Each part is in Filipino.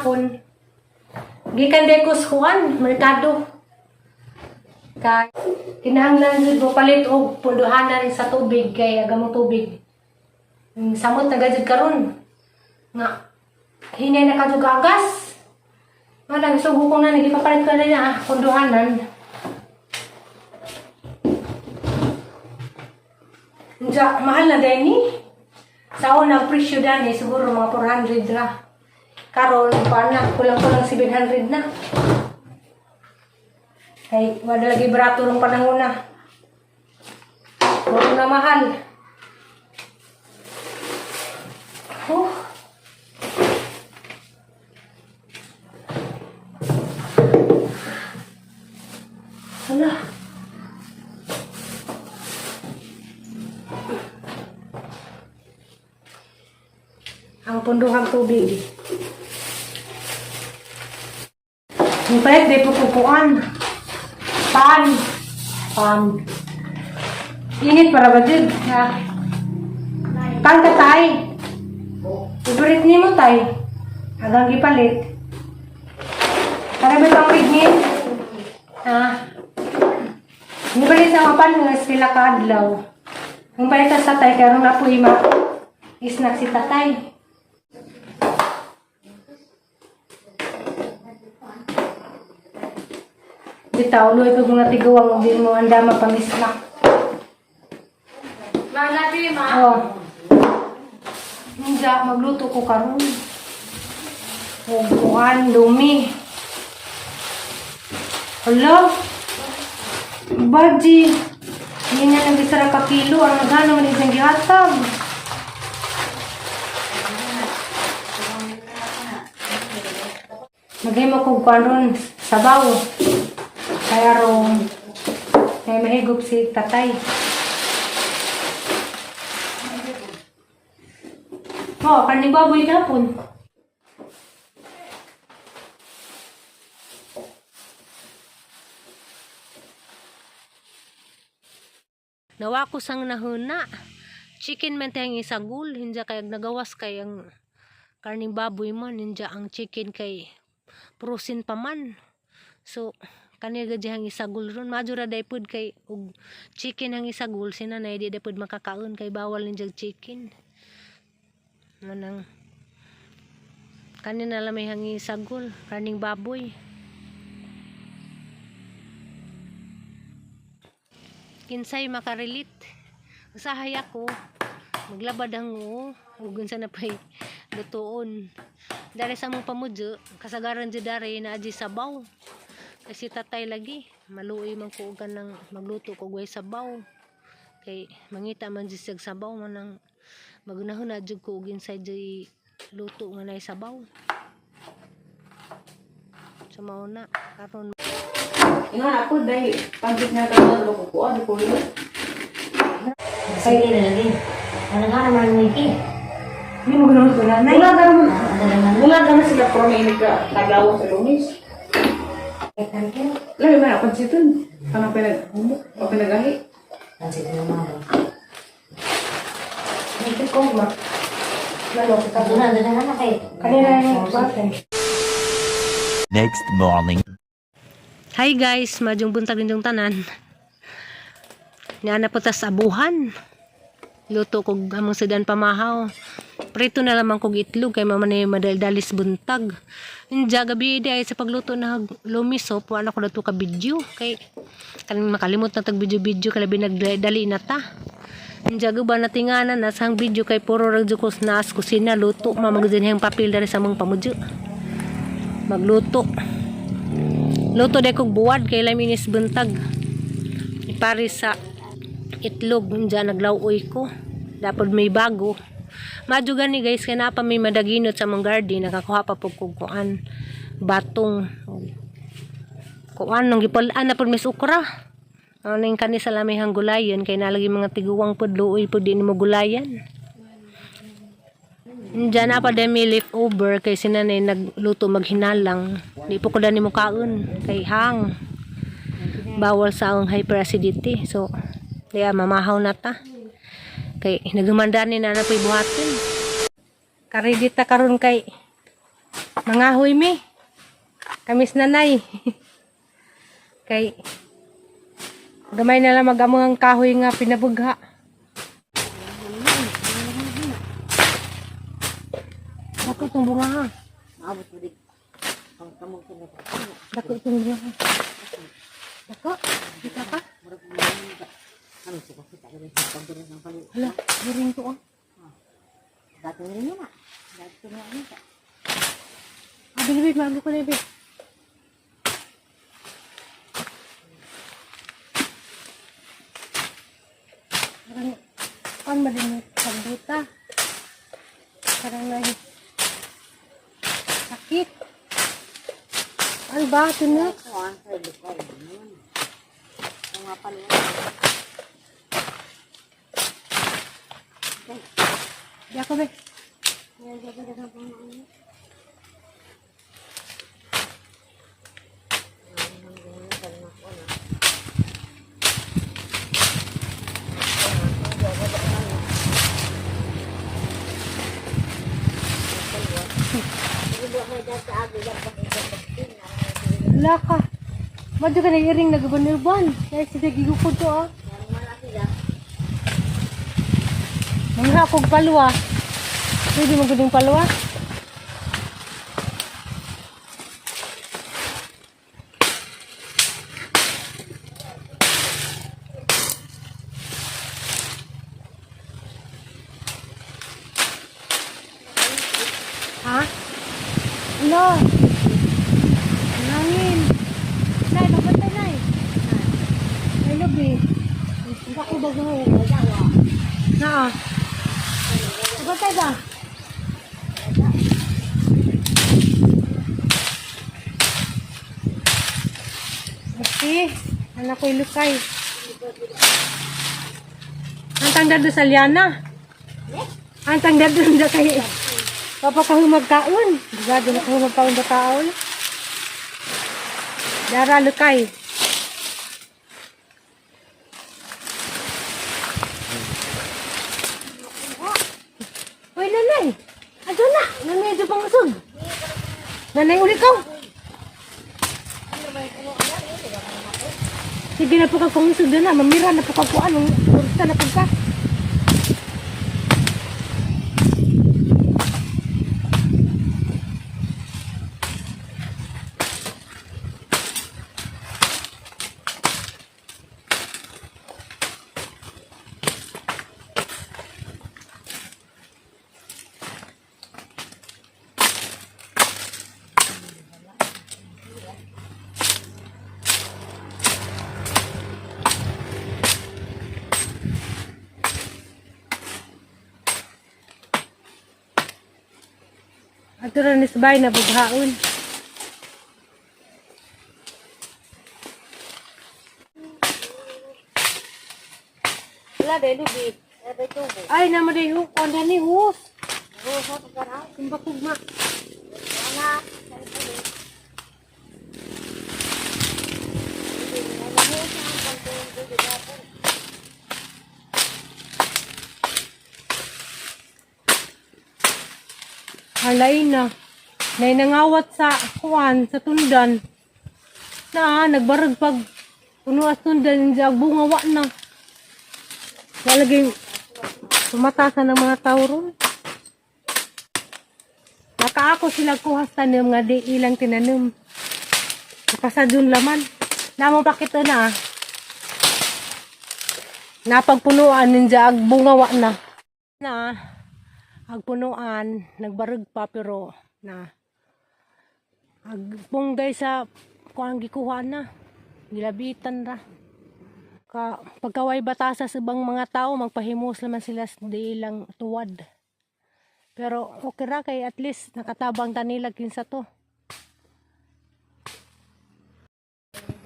hapon. Gikan day ko skuan, merkado. Kay kinahanglan jud mo palit og punduhanan sa tubig kay agamo tubig. Samot na gajud karon. Nga hinay na kadug agas. Wala sugo ko na nagipapalit ko na niya punduhanan. Nga mahal na din ni. Sa unang presyo dani siguro mga 400 ra. Karon paana kulang-kulang 700 na. Ay, wala lagi barato ng panahon na. Huwag na mahal. Oh. Hala. Ang punduhang tubig. Yung palit, di pupupuan. Pan. Init para ba dyan? Pan ka tay. Favorite ni mo tay. Hanggang gipalit. Para ba itong rignin? Hindi ba rin sa mapan nga sila kaadlaw. Ang palit sa tay, karoon na po ima. Isnak si tatay. Bitaw, luwi pag mga tiguang din mo anda mapamisnak. Malaki ma. Oh. Hindi, magluto ko karon. Huwag dumi. Hala. Baji. Hindi nga nag-isara ka kilo. Ang nagano man isang gihatag. Magay mo kong karon sabaw. Kaya ron, may mahigop si tatay. Oh, karning baboy kapon. Nawa ko sang nahuna. Chicken man tayong isagul. Hindi kayag nagawas kayang karning baboy man. Hindi ang chicken kay prosin pa man. So, kanil gadya hang isagul ron majura day pud kay og chicken hang isagul sinanay di day pud makakaon kay bawal nin jag chicken manang kanina lamay hang isagul kaning baboy kinsay makarelit usahay ako maglabad ang ug unsa na pay lutuon dari sa mong pamudyo kasagaran jud dari na aji sabaw. Kasi tatay lagi, maluoy man ko ugan ng magluto ko guay sabaw. Kay mangita man jud sabaw man nang magunahon na jud ko ugin sa jay luto nga nay sabaw. So mao na karon. Ingon ako dai pagit na tawo ko ano ko yun. Sige na lagi. Ano nga naman Miki? Hindi mo ganoon ko na. Wala ka sila promenade ka tagaw sa Lunes. Lagi ba ako dito? Ano pinagahi? Pansit na mga. Dito ko ma. Lalo kita Doon na kayo. kanina yung bata. Next morning. Hi guys, majung buntag ninyong tanan. Niana po tas abuhan. Luto ko among sedan pamahaw. Prito na lamang kog itlog kay mamanay madaldalis buntag. Inja gabi di ay sa pagluto na lumisop wala ko dato ka video kay kaning makalimot na tag video kalabi nagdali na ta. Inja ba natinganan na sang video kay puro radyo ko nas kusina luto mamagdin hang papel dari sa mong pamudyo. Magluto. Luto day kog buwad kay laminis buntag. Ipari sa itlog inja naglawoy ko. Dapat may bago. Madyo gani guys kay napa may madaginot sa mong garden nakakuha pa pug kuan batong kuan nang gipalaan na pud mis ukra ning kani sa lamihang gulayan kay nalagi mga tiguwang pud luoy pud di mo gulayan Diyan na pa demi leftover kay sinanay nagluto maghinalang di po ko dani mo kaon kay hang bawal sa ang hyperacidity so diya mamahaw na ta kay nagumandani na na pay buhaton. Karedita karon kay Mangahoy mi. Kamis nanay. Kay gamay na lang mag-amo ang kahoy nga pinabugha. Dako itong bunga ha. Maabot mo din. Ang kamong pinag. Dako itong bunga ha. Dako. Kita ka? Ano sa kasi tayo rin sa pagdurin ng palit. Hala, buring to ah. Dati rin yun ah. Dati rin yun ah. Bilibig, mago ko na ibig. Parang ba din yung pagbuta? Parang sakit. Ano ba? Ito na? Kuhaan sa ilukay. Ang nga pala. Di ako ba? Wala ka. Madyo ka na iring nagabanirban. Kaya sige gigukod to ah. Mga akong palwa. Pwede mo guding palwa? Ha? Ano? Hangin. Nay, mabatay nay. Ay, labi. Hindi ako bago. Na. Mabatay ba? Kasi, anak ko ilukay. Ang tangdad sa liana. Ang tangdad doon na kayo. Papa kayo magkaon. Digado na kayo magkaon ba kaon? Dara lukay. Uy, nanay. Ado na. Nanay, ito pang usog. Nanay, uli ka. Sige na po ka pang usog na. Mamira na po ka po. Anong kursa na po ka? Ato rin isbay na bughaon. Wala dahil lubi. Ada tubo. Ay, naman rin yung konda ni Hus. Rosa pagkaraw. Kumbakugma. Wala. Halay na. Nay nangawat sa kuwan, sa tundan. Na, nagbarag pag puno as tundan, yung bunga wa na. Lalagay tumatasan ng mga tao ron. Nakaako sila kuhas tanim nga di ilang tinanim. Nakasadun laman. Namo pakita na. Napagpunuan ninja ag bunga wa na. Na. Agpunuan, nagbarag pa pero na agpunggay sa kuang gikuha na. Gilabitan ra. Pagkaway batasa sa ibang mga tao, magpahimos naman sila di ilang tuwad. Pero okay ra kay at least nakatabang tanilag kinsa to.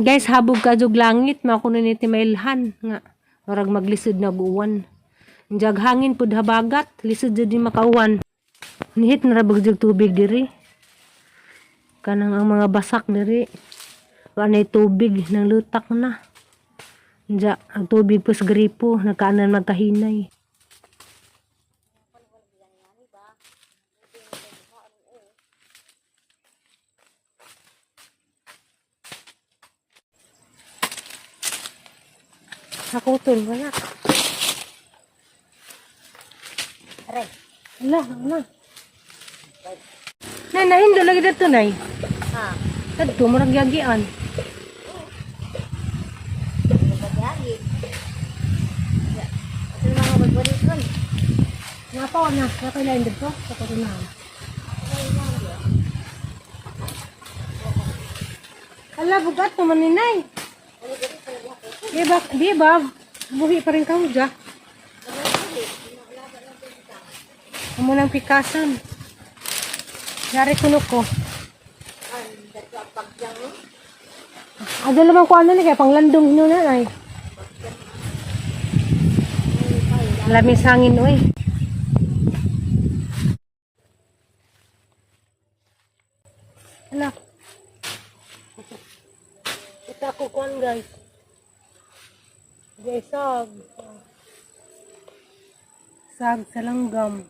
Guys, habog ka jog langit, makuno ni timailhan nga orag maglisod na buwan. Jag hangin pud habagat, lisod jud di makauwan. Nihit na rabag jug tubig diri. Kanang ang mga basak diri. Wanay tubig nang lutak na. Ja, ang tubig pus gripo, nagkaanan magkahinay. Nakutol, wala. Aray. Wala. Nay, hindi lagi dito, nay. Ha. Dito, marag yagian. Nagpagayagi. Ito naman mga bagbalis ron. Napa ko na, nakailain dito. Sa karunahan. Ala, bugat naman ni nay. Di ba? Buhi pa rin ka mo dyan. Amo ng pikasan. Yari kuno ko. Ada naman ko ano ni kaya panglandong nyo na ay. Lamis hangin oy. Ala. Kita ko kuan guys. Guys, sag. Sag sa langgam.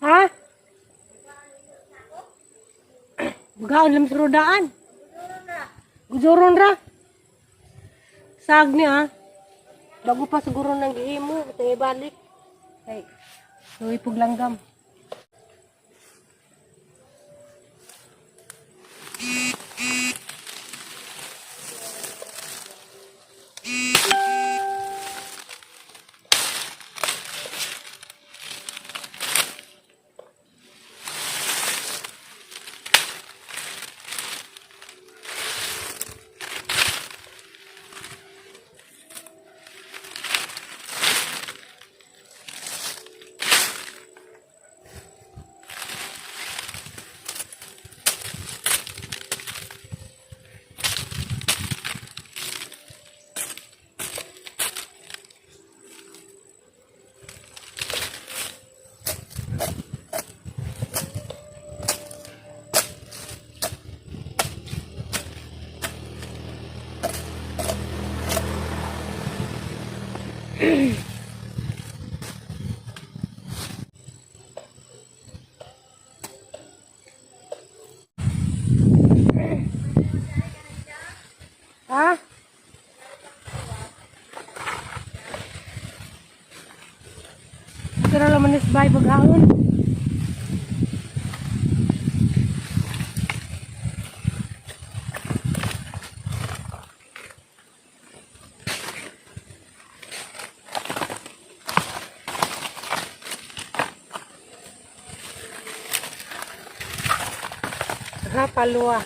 Ha? Bugaan lang sa rodaan. Guduron ra. Sag niya. Bago pa siguro nang gihimo. Ito ibalik. Ay. So, ipuglanggam. Ha? Ito na naman is bay bagahon. Ha, palua.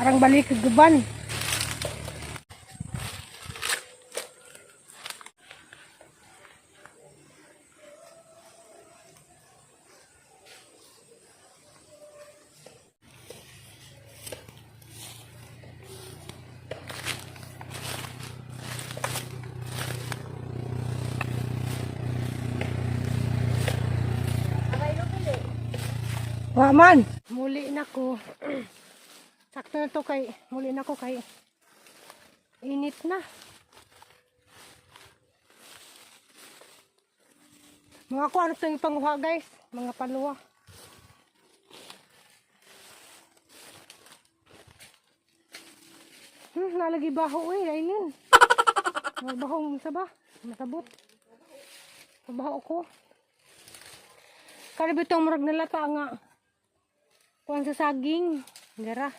Arang balik ke guban. Wa man, muli na ko. Sakto na to kay, muli na ko kay init na. Mga ko ano itong ipanguha guys, mga paluwa. Nalagi baho ayun. Baho mo sa ba? Matabot. Baho ko. Kada bitong murag nalata nga. Kuan sa saging, gara.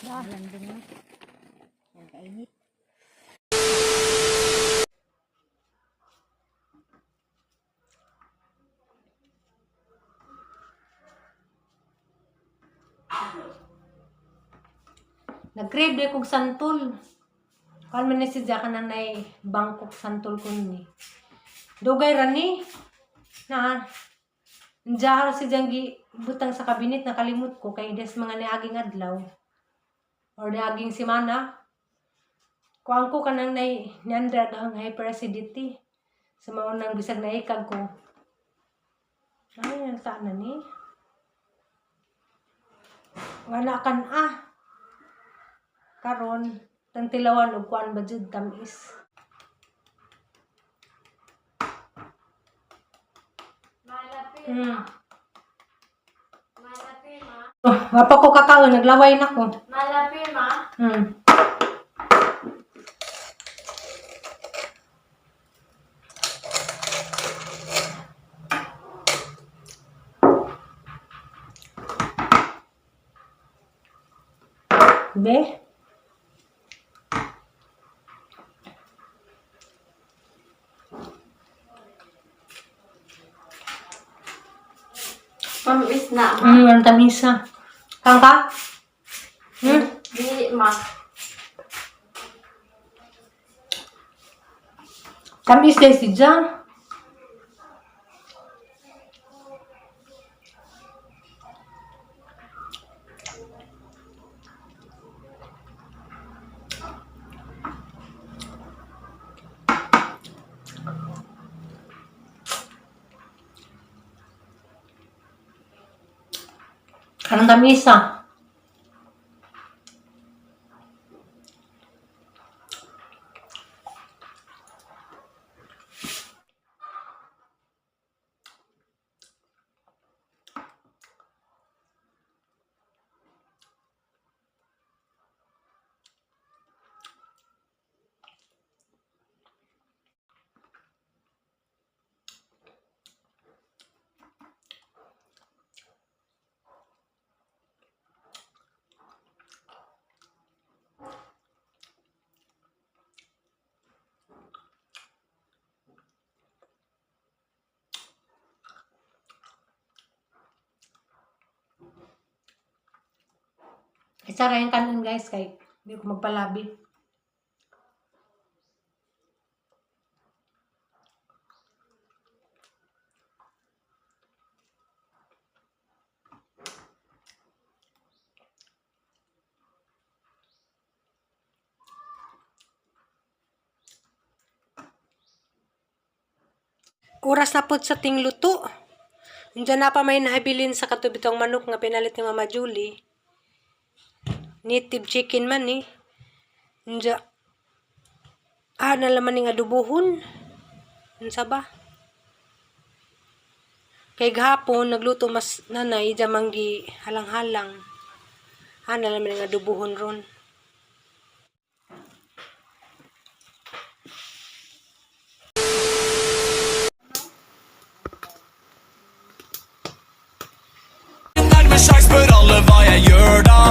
Landong na. Yan kainit. Nag-crave day kog santol. Kan man si Jaka na nay bangkok santol ko ni. Dugay rani na Njahar si Janggi butang sa kabinet nakalimot ko kay des mga niaging adlaw. or daging simana. Kuang ko kanang nandra hang hyperacidity. Sa mga nang bisag na ikag ko. Ay, nagtaan na ni. Wala kan karon tang tilawan og kuan ba jud tamis. Oh, wapa ko kakaon, naglaway na ko. Malapi, ma. Be? Mamis na, ma. Ang tamisa. Kang ka? Di, ma. Tamis dahil si Jang. Kanang tamisa. Isa rin kanon guys, kay hindi ko magpalabi. Oras na po sa ting luto. Diyan na pa may nahabilin sa katubitong manok nga pinalit ni Mama Julie. Native chicken man eh. Diyan. Nalaman nga dubuhon. Unsa ba? Kay gahapon nagluto mas nanay jamanggi halang-halang. Nalaman nga dubuhon ron. Nærmer seg, spør alle hva jeg gjør da.